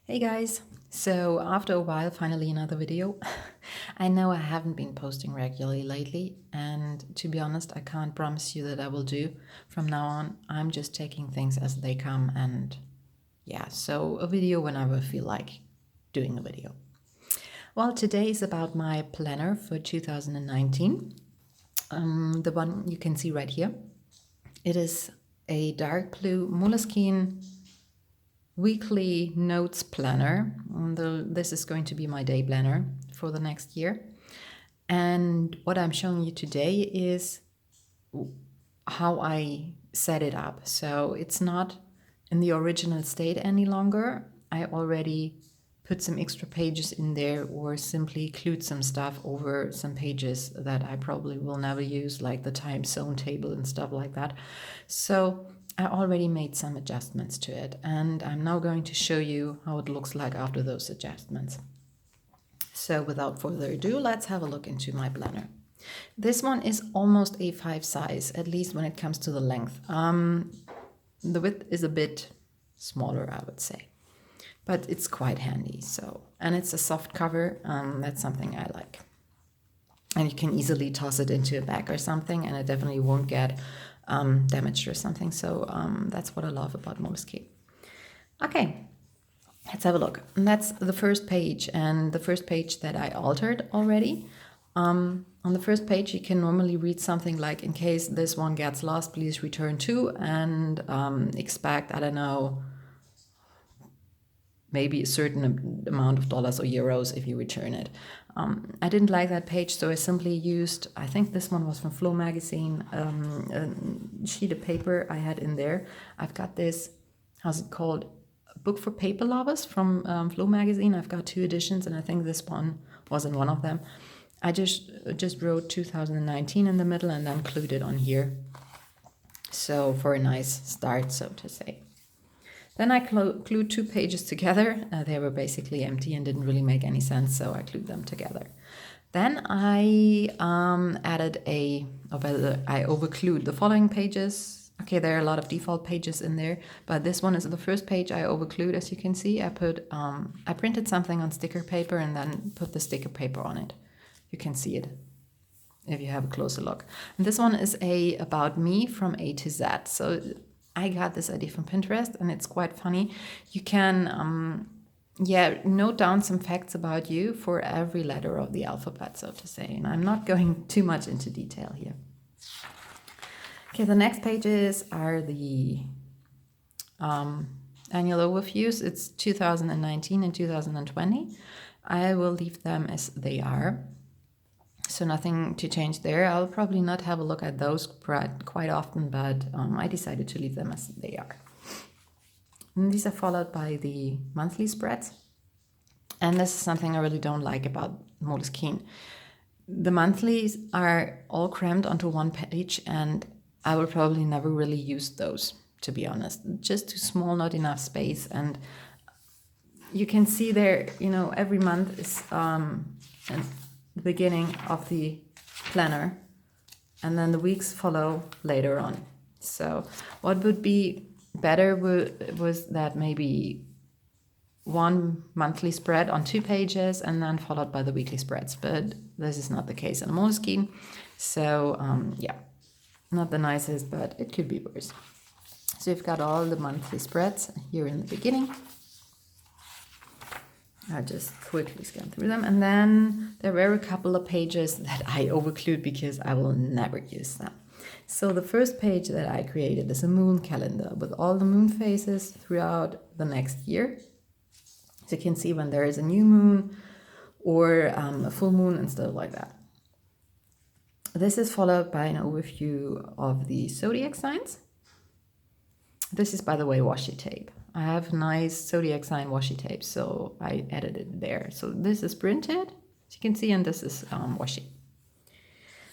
Hey guys! So after a while, finally another video. I know I haven't been posting regularly lately, and to be honest, I can't promise you that I will do from now on. I'm just taking things as they come, and yeah, so a video whenever I feel like doing a video. Well, today is about my planner for 2019, the one you can see right here. It is a dark blue Moleskine weekly notes planner. This is going to be my day planner for the next year. And what I'm showing you today is how I set it up. So it's not in the original state any longer. I already put some extra pages in there or simply glued some stuff over some pages that I probably will never use, like the time zone table and stuff like that. So I already made some adjustments to it, and I'm now going to show you how it looks like after those adjustments. So without further ado, let's have a look into my planner. This one is almost A5 size, at least when it comes to the length. The width is a bit smaller, I would say, but it's quite handy. So, and it's a soft cover. That's something I like. And you can easily toss it into a bag or something, and it definitely won't get damaged or something. So that's what I love about Moleskine. Okay, let's have a look. And that's the first page, and the first page that I altered already. On the first page, you can normally read something like, in case this one gets lost, please return to, and expect, I don't know, maybe a certain amount of dollars or euros if you return it. I didn't like that page, so I simply used, I think this one was from Flow magazine, a sheet of paper I had in there. I've got this, how's it called? A book for paper lovers from Flow magazine. I've got 2 editions, and I think this one was in one of them. I just wrote 2019 in the middle and then glued it on here. So for a nice start, so to say. Then I glued 2 pages together. They were basically empty and didn't really make any sense, so I glued them together. Then I added I overglued the following pages. Okay, there are a lot of default pages in there, but this one is the first page I overglued, as you can see. I printed something on sticker paper and then put the sticker paper on it. You can see it if you have a closer look. And this one is about me from A to Z. So I got this idea from Pinterest, and it's quite funny. You can, note down some facts about you for every letter of the alphabet, so to say. And I'm not going too much into detail here. Okay, the next pages are the annual overviews. It's 2019 and 2020. I will leave them as they are. So nothing to change there. I'll probably not have a look at those quite often, but I decided to leave them as they are. And these are followed by the monthly spreads. And this is something I really don't like about Moleskine. The monthlies are all crammed onto one page, and I will probably never really use those, to be honest. Just too small, not enough space. And you can see there, every month is the beginning of the planner, and then the weeks follow later on. So what would be better was that maybe one monthly spread on 2 pages and then followed by the weekly spreads, but this is not the case in Moleskine. So not the nicest, but it could be worse. So you've got all the monthly spreads here in the beginning. I just quickly scan through them, and then there were a couple of pages that I overglued because I will never use them. So the first page that I created is a moon calendar with all the moon phases throughout the next year. So you can see when there is a new moon or a full moon and stuff like that. This is followed by an overview of the zodiac signs. This is, by the way, washi tape. I have nice zodiac sign washi tape, so I added it there. So this is printed, as you can see, and this is washi.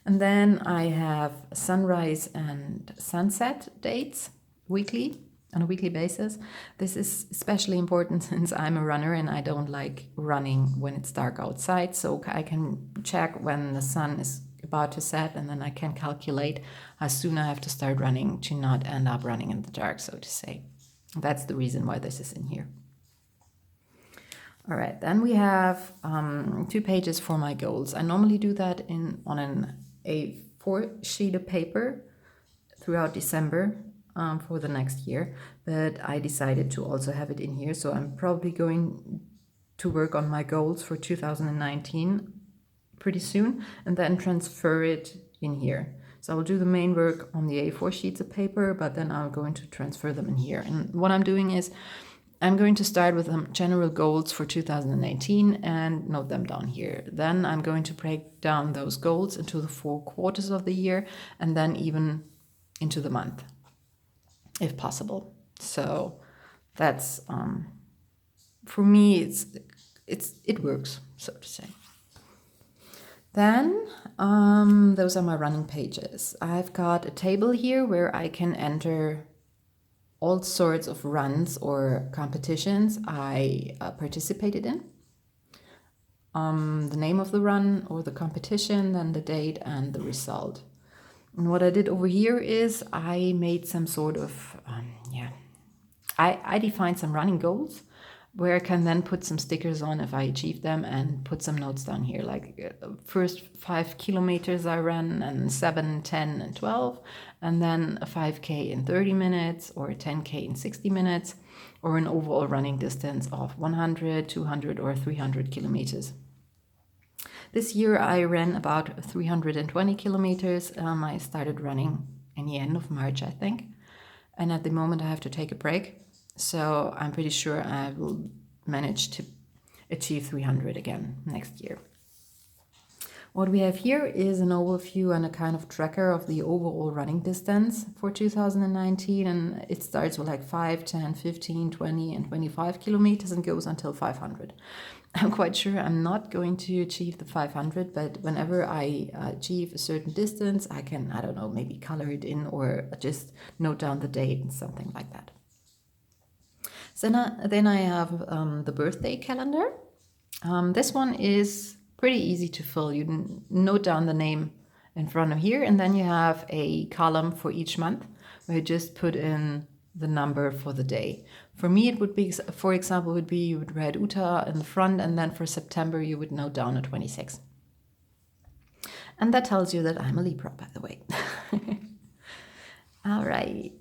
And then I have sunrise and sunset dates weekly, on a weekly basis. This is especially important since I'm a runner and I don't like running when it's dark outside. So I can check when the sun is about to set, and then I can calculate how soon I have to start running to not end up running in the dark, so to say. That's the reason why this is in here. All right, then we have 2 pages for my goals. I normally do that on an A4 sheet of paper throughout December for the next year, but I decided to also have it in here. So I'm probably going to work on my goals for 2019 pretty soon and then transfer it in here. So I'll do the main work on the A4 sheets of paper, but then I'm going to transfer them in here. And what I'm doing is I'm going to start with general goals for 2018 and note them down here. Then I'm going to break down those goals into the 4 quarters of the year and then even into the month, if possible. So that's, for me, it works, so to say. Then those are my running pages. I've got a table here where I can enter all sorts of runs or competitions I participated in. The name of the run or the competition, then the date and the result. And what I did over here is I made some sort of, I defined some running goals where I can then put some stickers on if I achieve them and put some notes down here, like first 5 kilometers I ran and 7, 10 and 12, and then a 5K in 30 minutes or a 10K in 60 minutes, or an overall running distance of 100, 200 or 300 kilometers. This year I ran about 320 kilometers. I started running in the end of March, I think. And at the moment I have to take a break. So I'm pretty sure I will manage to achieve 300 again next year. What we have here is an overview and a kind of tracker of the overall running distance for 2019. And it starts with like 5, 10, 15, 20 and 25 kilometers and goes until 500. I'm quite sure I'm not going to achieve the 500, but whenever I achieve a certain distance, I can, I don't know, maybe color it in or just note down the date and something like that. So then I have the birthday calendar. This one is pretty easy to fill. You note down the name in front of here, and then you have a column for each month where you just put in the number for the day. For me, it would be, for example, you would write Uta in the front, and then for September, you would note down a 26. And that tells you that I'm a Libra, by the way. All right.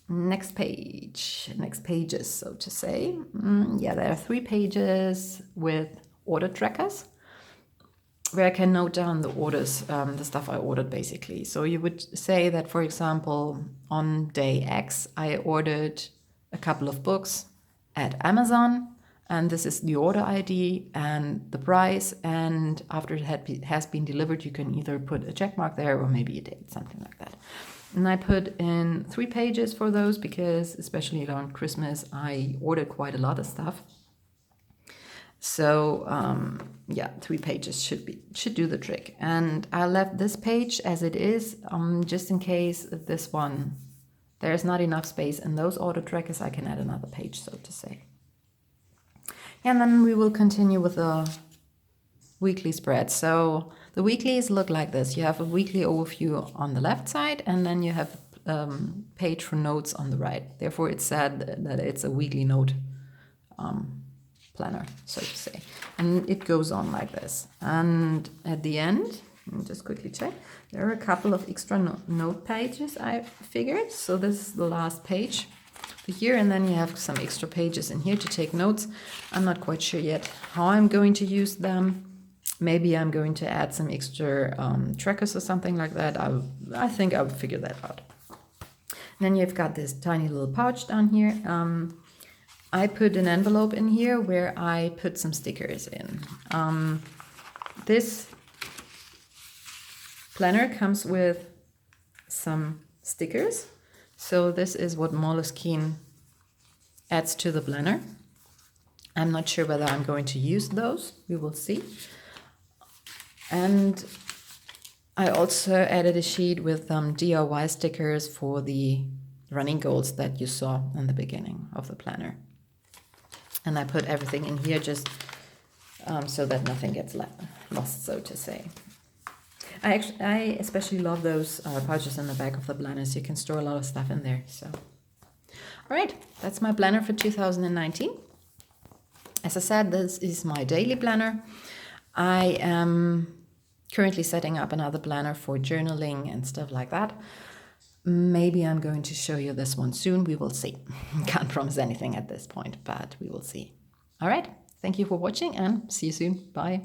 Next pages, so to say. There are 3 pages with order trackers where I can note down the orders, the stuff I ordered basically. So you would say that, for example, on day X, I ordered a couple of books at Amazon, and this is the order ID and the price, and after it has been delivered, you can either put a check mark there or maybe a date, something like that. And I put in 3 pages for those because, especially around Christmas, I ordered quite a lot of stuff. So 3 pages should do the trick. And I left this page as it is, just in case this one, there's not enough space in those order trackers, I can add another page, so to say. And then we will continue with the weekly spread. So the weeklies look like this. You have a weekly overview on the left side, and then you have a page for notes on the right. Therefore, it's said that it's a weekly note planner, so to say. And it goes on like this. And at the end, let me just quickly check, there are a couple of extra note pages, I figured. So this is the last page here, and then you have some extra pages in here to take notes. I'm not quite sure yet how I'm going to use them. Maybe I'm going to add some extra trackers or something like that. I think I'll figure that out. And then you've got this tiny little pouch down here. I put an envelope in here where I put some stickers in. This planner comes with some stickers. So this is what Moleskine adds to the planner. I'm not sure whether I'm going to use those. We will see. And I also added a sheet with DIY stickers for the running goals that you saw in the beginning of the planner. And I put everything in here just so that nothing gets lost, so to say. I especially love those pouches in the back of the planners. You can store a lot of stuff in there. So, all right, that's my planner for 2019. As I said, this is my daily planner. I am currently setting up another planner for journaling and stuff like that. Maybe I'm going to show you this one soon. We will see. Can't promise anything at this point, but we will see. All right. Thank you for watching and see you soon. Bye.